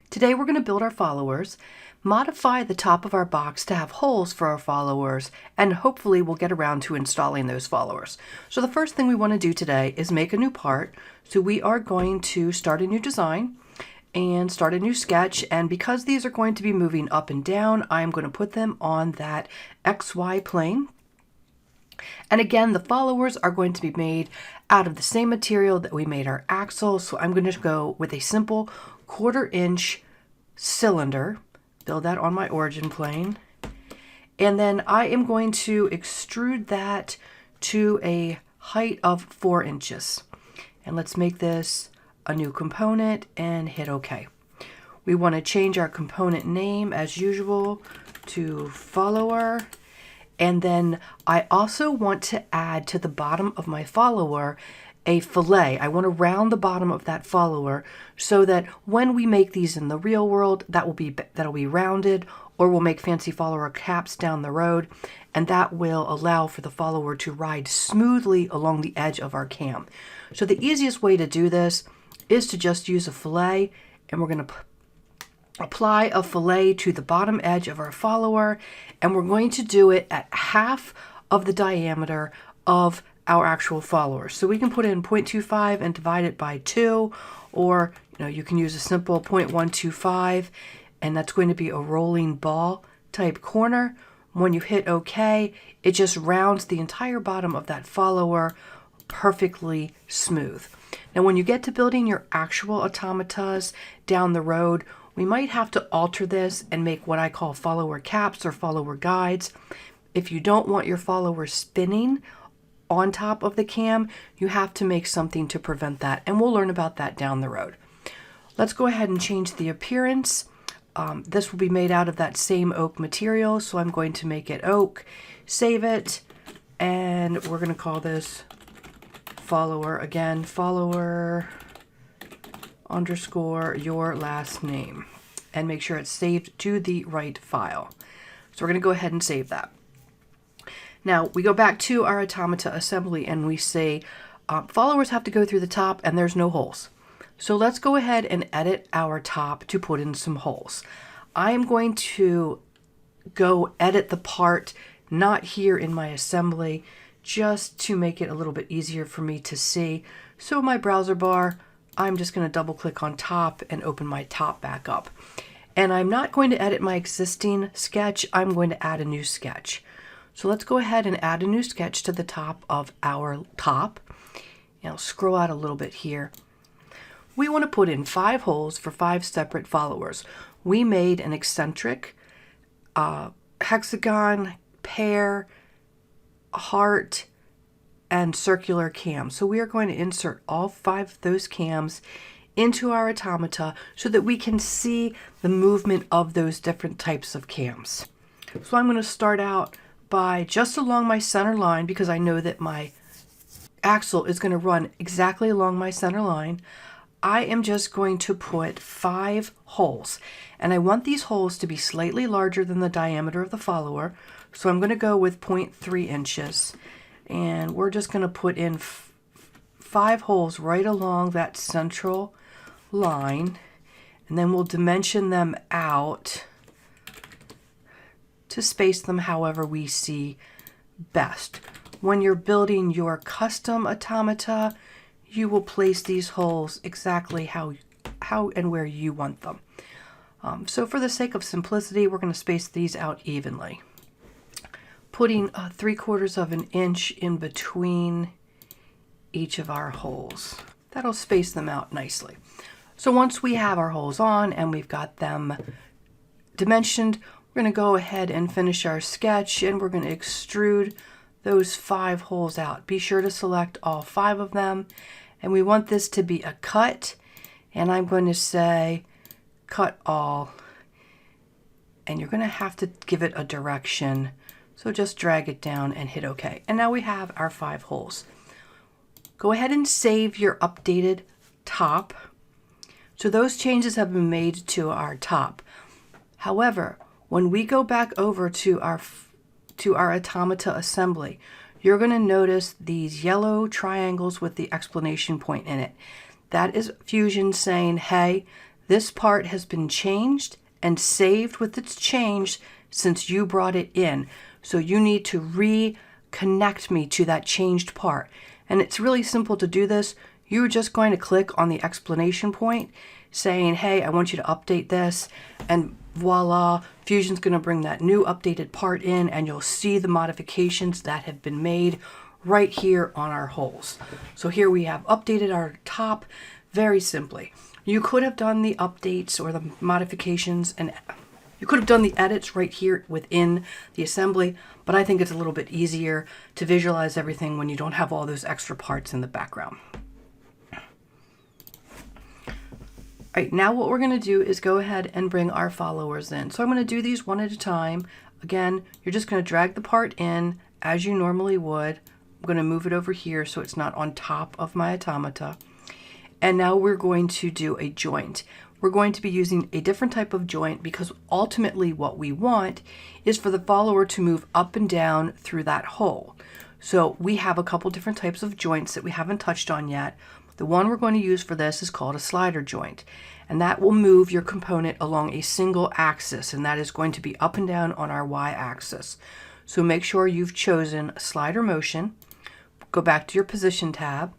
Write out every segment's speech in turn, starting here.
Today we're going to build our followers, modify the top of our box to have holes for our followers, and hopefully we'll get around to installing those followers. So the first thing we want to do today is make a new part. So we are going to start a new design and start a new sketch, and because these are going to be moving up and down, I'm going to put them on that XY plane. And again, the followers are going to be made out of the same material that we made our axle. So I'm going to go with a simple 1/4 inch cylinder, build that on my origin plane. And then I am going to extrude that to a height of 4 inches. And let's make this a new component and hit OK. We want to change our component name as usual to follower. And then I also want to add to the bottom of my follower a fillet. I want to round the bottom of that follower so that when we make these in the real world, that'll be rounded, or we'll make fancy follower caps down the road, and that will allow for the follower to ride smoothly along the edge of our cam. So the easiest way to do this is to just use a fillet, and we're going to apply a fillet to the bottom edge of our follower, and we're going to do it at half of the diameter of our actual follower. So we can put in 0.25 and divide it by 2, or you can use a simple 0.125, and that's going to be a rolling ball type corner. When you hit OK, it just rounds the entire bottom of that follower perfectly smooth. Now when you get to building your actual automatas down the road, we might have to alter this and make what I call follower caps or follower guides. If you don't want your follower spinning on top of the cam, you have to make something to prevent that, and we'll learn about that down the road. Let's go ahead and change the appearance. This will be made out of that same oak material, so I'm going to make it oak, save it, and we're going to call this follower again, follower underscore your last name, and make sure it's saved to the right file. So we're going to go ahead and save that. Now we go back to our automata assembly and we say followers have to go through the top and there's no holes. So let's go ahead and edit our top to put in some holes. I am going to go edit the part not here in my assembly, just to make it a little bit easier for me to see. So my browser bar, I'm just going to double click on top and open my top back up. And I'm not going to edit my existing sketch, I'm going to add a new sketch. So let's go ahead and add a new sketch to the top of our top. And I'll scroll out a little bit here. We want to put in 5 holes for 5 separate followers. We made an eccentric, hexagon, pear, heart, and circular cam. So we are going to insert all 5 of those cams into our automata so that we can see the movement of those different types of cams. So I'm going to start out by just along my center line, because I know that my axle is going to run exactly along my center line. I am just going to put 5 holes, and I want these holes to be slightly larger than the diameter of the follower. So I'm going to go with 0.3 inches, and we're just going to put in 5 holes right along that central line, and then we'll dimension them out to space them however we see best. When you're building your custom automata, you will place these holes exactly how and where you want them. So for the sake of simplicity, we're going to space these out evenly, putting 3/4 of an inch in between each of our holes. That'll space them out nicely. So once we have our holes on and we've got them dimensioned, we're going to go ahead and finish our sketch, and we're going to extrude those 5 holes out. Be sure to select all 5 of them, and we want this to be a cut, and I'm going to say cut all, and you're going to have to give it a direction. So just drag it down and hit OK. And now we have our 5 holes. Go ahead and save your updated top. So those changes have been made to our top. However, when we go back over to our automata assembly, you're going to notice these yellow triangles with the exclamation point in it. That is Fusion saying, hey, This part has been changed and saved with its change since you brought it in. So you need to reconnect me to that changed part. And it's really simple to do this. You're just going to click on the explanation point saying, hey, I want you to update this, and voila, Fusion's going to bring that new updated part in, and you'll see the modifications that have been made right here on our holes. So here we have updated our top very simply. You could have done the updates or the modifications, and you could have done the edits right here within the assembly, but I think it's a little bit easier to visualize everything when you don't have all those extra parts in the background. All right, now what we're going to do is go ahead and bring our followers in. So I'm going to do these one at a time. Again, you're just going to drag the part in as you normally would. I'm going to move it over here so it's not on top of my automata. And now we're going to do a joint. We're going to be using a different type of joint because ultimately what we want is for the follower to move up and down through that hole. So we have a couple different types of joints that we haven't touched on yet. The one we're going to use for this is called a slider joint, and that will move your component along a single axis, and that is going to be up and down on our y-axis. So make sure you've chosen slider motion. Go back to your position tab,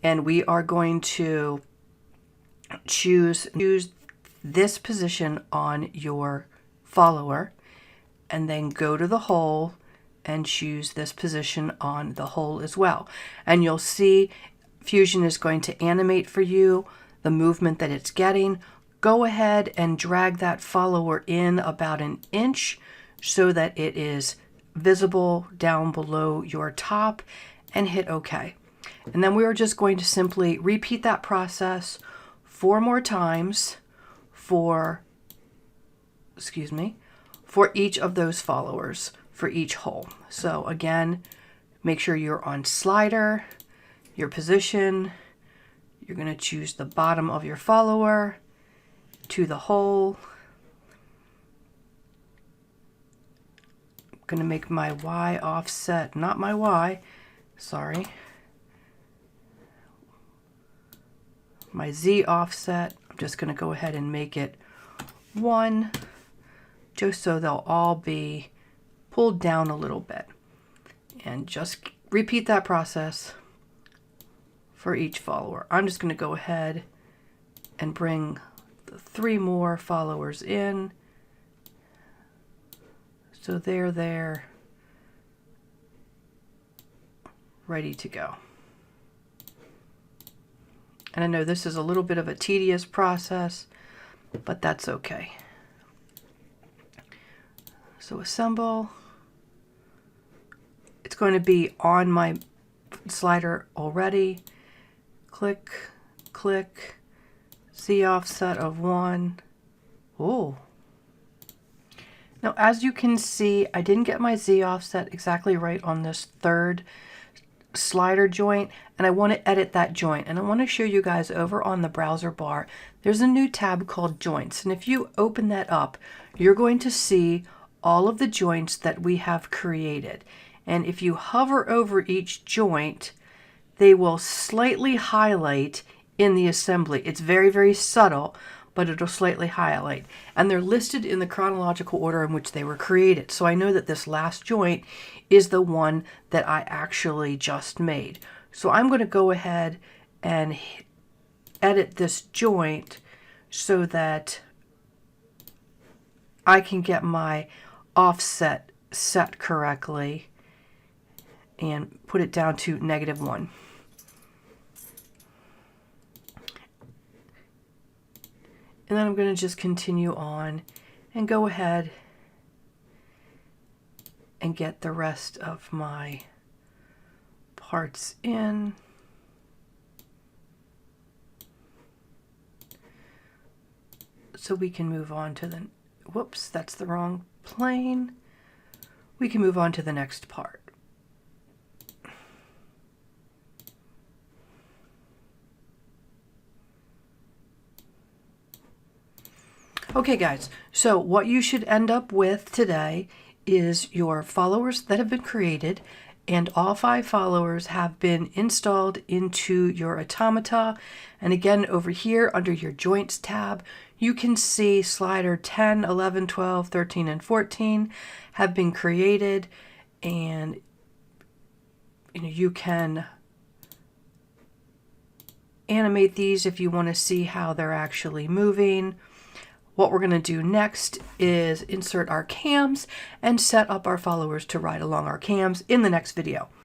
and we are going to choose this position on your follower, and then go to the hole and choose this position on the hole as well. And you'll see Fusion is going to animate for you the movement that it's getting. Go ahead and drag that follower in about an inch so that it is visible down below your top, and hit OK. And then we are just going to simply repeat that process 4 more times for each of those followers for each hole. So again, make sure you're on slider, your position, you're going to choose the bottom of your follower to the hole. I'm going to make my Y offset, not my Y, sorry, my Z offset. I'm just going to go ahead and make it 1, just so they'll all be pulled down a little bit. And just repeat that process for each follower. I'm just going to go ahead and bring the 3 more followers in. So they're there, ready to go. And I know this is a little bit of a tedious process, but that's okay. So assemble. It's going to be on my slider already. Click, click, Z offset of 1. Oh. Now, as you can see, I didn't get my Z offset exactly right on this 3rd slider joint, and I want to edit that joint. And I want to show you guys over on the browser bar, there's a new tab called Joints. And if you open that up, you're going to see all of the joints that we have created. And if you hover over each joint, they will slightly highlight in the assembly. It's very, very subtle, but it'll slightly highlight. And they're listed in the chronological order in which they were created. So I know that this last joint is the one that I actually just made. So I'm going to go ahead and edit this joint so that I can get my offset set correctly and put it down to -1. And then I'm going to just continue on and go ahead and get the rest of my parts in. So we can move on to the, whoops, that's the wrong plane. We can move on to the next part. Okay guys, so what you should end up with today is your followers that have been created, And all 5 followers have been installed into your automata. And again, over here under your joints tab, you can see slider 10, 11, 12, 13, and 14 have been created. And you can animate these if you want to see how they're actually moving. What we're going to do next is insert our cams and set up our followers to ride along our cams in the next video.